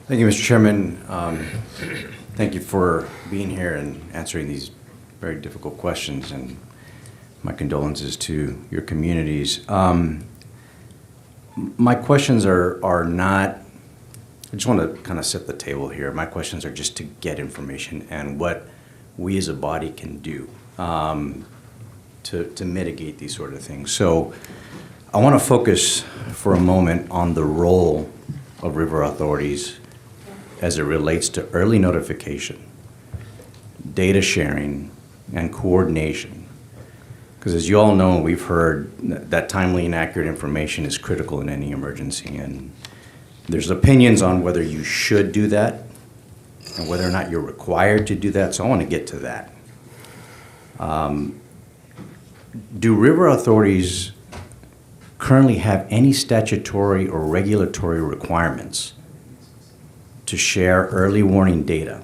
Thank you, Mr. Chairman. Thank you for being here and answering these very difficult questions, and my condolences to your communities. My questions are not, I just want to kind of set the table here. My questions are just to get information and what we as a body can do to mitigate these sort of things. So I want to focus for a moment on the role of river authorities as it relates to early notification, data sharing, and coordination. Because as you all know, we've heard that timely and accurate information is critical in any emergency. And there's opinions on whether you should do that and whether or not you're required to do that. So I want to get to that. Do river authorities currently have any statutory or regulatory requirements to share early warning data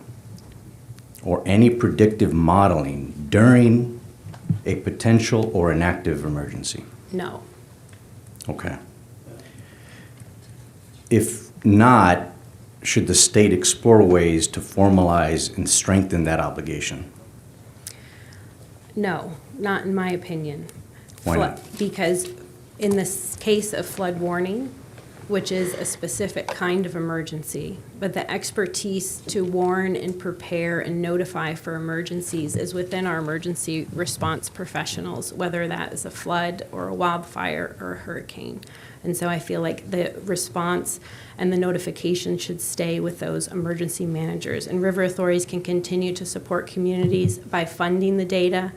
or any predictive modeling during a potential or an active emergency? No. Okay. If not, should the state explore ways to formalize and strengthen that obligation? No, not in my opinion. Why not? Because in this case of flood warning, which is a specific kind of emergency, but the expertise to warn and prepare and notify for emergencies is within our emergency response professionals, whether that is a flood or a wildfire or a hurricane. And so I feel like the response and the notification should stay with those emergency managers. And river authorities can continue to support communities by funding the data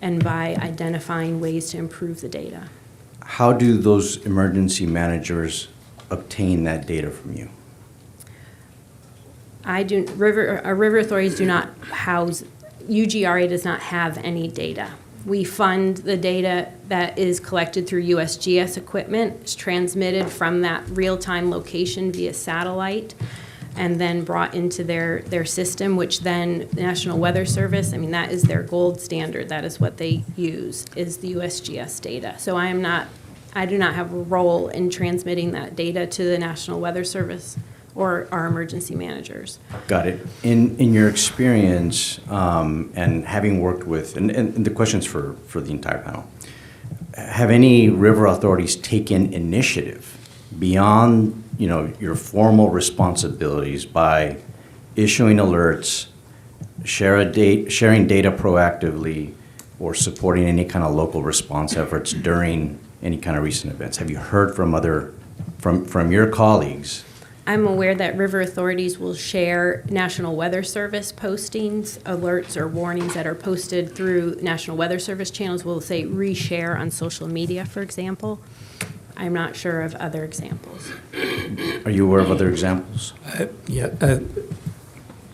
and by identifying ways to improve the data. How do those emergency managers obtain that data from you? River authorities do not house, UGRA does not have any data. We fund the data that is collected through USGS equipment. It's transmitted from that real-time location via satellite and then brought into their system, which then the National Weather Service, I mean, that is their gold standard. That is what they use, is the USGS data. So I do not have a role in transmitting that data to the National Weather Service or our emergency managers. Got it. In your experience and having worked with, and the question's for the entire panel, have any river authorities taken initiative beyond your formal responsibilities by issuing alerts, sharing data proactively, or supporting any kind of local response efforts during any kind of recent events? Have you heard from your colleagues? I'm aware that river authorities will share National Weather Service postings, alerts or warnings that are posted through National Weather Service channels. We'll say reshare on social media, for example. I'm not sure of other examples. Are you aware of other examples?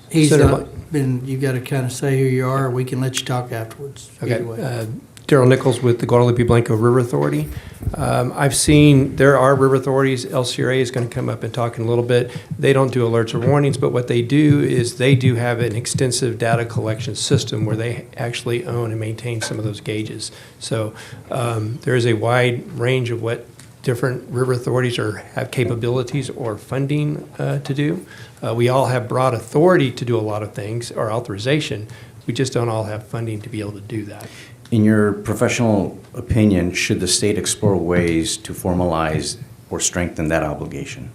He's not been, you've got to kind of say who you are. We can let you talk afterwards. Okay. Daryl Nichols with the Guadalupe Blanco River Authority. I've seen there are river authorities. LCRA is going to come up and talk in a little bit. They don't do alerts or warnings, but what they do is they do have an extensive data collection system where they actually own and maintain some of those gauges. So there is a wide range of what different river authorities have capabilities or funding to do. We all have broad authority to do a lot of things, or authorization. We just don't all have funding to be able to do that. In your professional opinion, should the state explore ways to formalize or strengthen that obligation?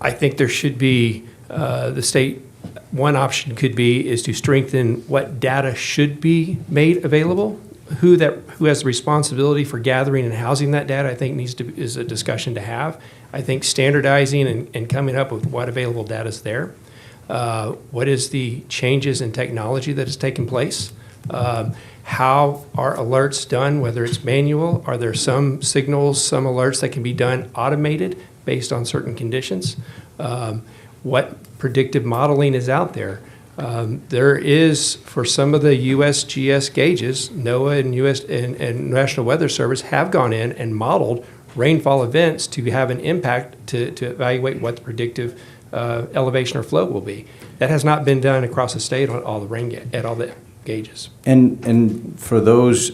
I think there should be, the state, one option could be is to strengthen what data should be made available. Who has the responsibility for gathering and housing that data, I think is a discussion to have. I think standardizing and coming up with what available data is there. What is the changes in technology that has taken place? How are alerts done, whether it's manual? Are there some signals, some alerts that can be done automated based on certain conditions? What predictive modeling is out there? There is, for some of the USGS gauges, NOAA and National Weather Service have gone in and modeled rainfall events to have an impact to evaluate what the predictive elevation or flow will be. That has not been done across the state on all the gauges. And for those,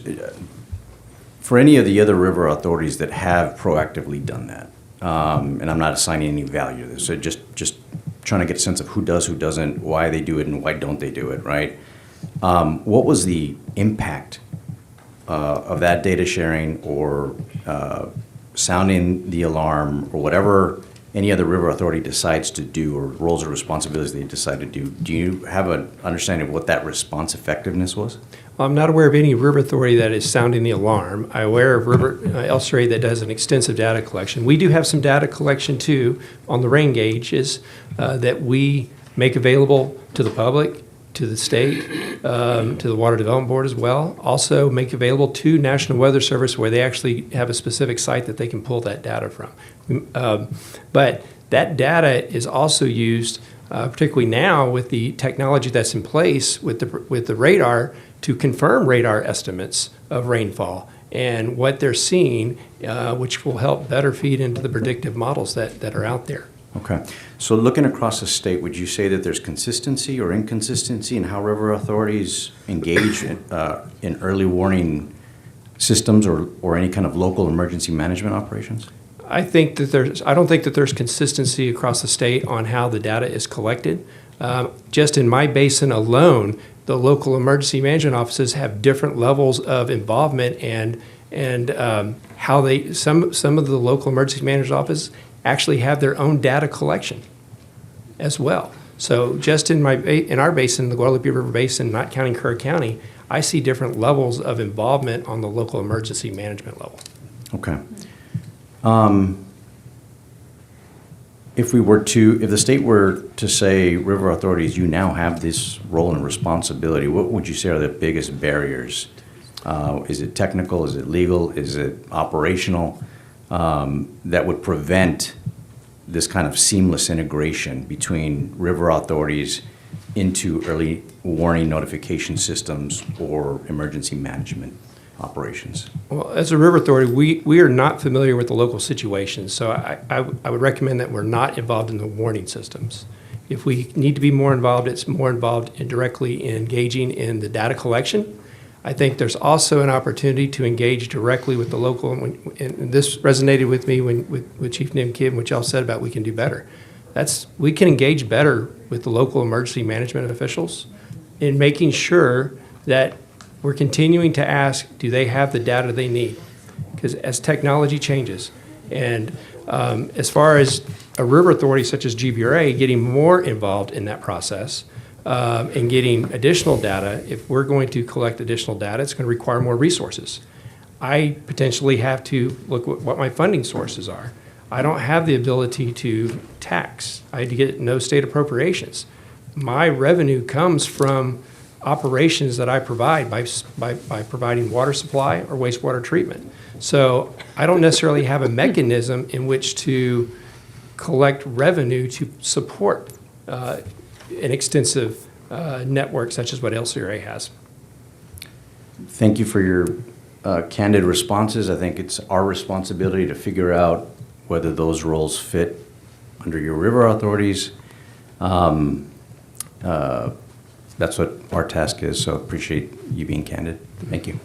for any of the other river authorities that have proactively done that, and I'm not assigning any value to this, so just trying to get a sense of who does, who doesn't, why they do it, and why don't they do it, right? What was the impact of that data sharing or sounding the alarm or whatever any other river authority decides to do, or roles or responsibilities they decide to do? Do you have an understanding of what that response effectiveness was? Well, I'm not aware of any river authority that is sounding the alarm. I'm aware of River El Surrey that does an extensive data collection. We do have some data collection too on the rain gauges that we make available to the public, to the state, to the Water Development Board as well. Also make available to National Weather Service, where they actually have a specific site that they can pull that data from. But that data is also used, particularly now with the technology that's in place with the radar, to confirm radar estimates of rainfall and what they're seeing, which will help better feed into the predictive models that are out there. Okay. So looking across the state, would you say that there's consistency or inconsistency in how river authorities engage in early warning systems or any kind of local emergency management operations? I don't think that there's consistency across the state on how the data is collected. Just in my basin alone, the local emergency management offices have different levels of involvement and how some of the local emergency management offices actually have their own data collection as well. So just in our basin, the Guadalupe River Basin, not counting Kerr County, I see different levels of involvement on the local emergency management level. Okay. If the state were to say, river authorities, you now have this role and responsibility, what would you say are the biggest barriers? Is it technical? Is it legal? Is it operational? That would prevent this kind of seamless integration between river authorities into early warning notification systems or emergency management operations? Well, as a river authority, we are not familiar with the local situation, so I would recommend that we're not involved in the warning systems. If we need to be more involved, it's more involved directly in engaging in the data collection. I think there's also an opportunity to engage directly with the local, and this resonated with me with Chief Nim Kidd, which y'all said about we can do better. We can engage better with the local emergency management officials in making sure that we're continuing to ask, do they have the data they need? Because as technology changes, and as far as a river authority such as GBRA getting more involved in that process, and getting additional data, if we're going to collect additional data, it's going to require more resources. I potentially have to look at what my funding sources are. I don't have the ability to tax. I get no state appropriations. My revenue comes from operations that I provide by providing water supply or wastewater treatment. So I don't necessarily have a mechanism in which to collect revenue to support an extensive network such as what El Surrey has. Thank you for your candid responses. I think it's our responsibility to figure out whether those roles fit under your river authorities. That's what our task is, so appreciate you being candid. Thank you.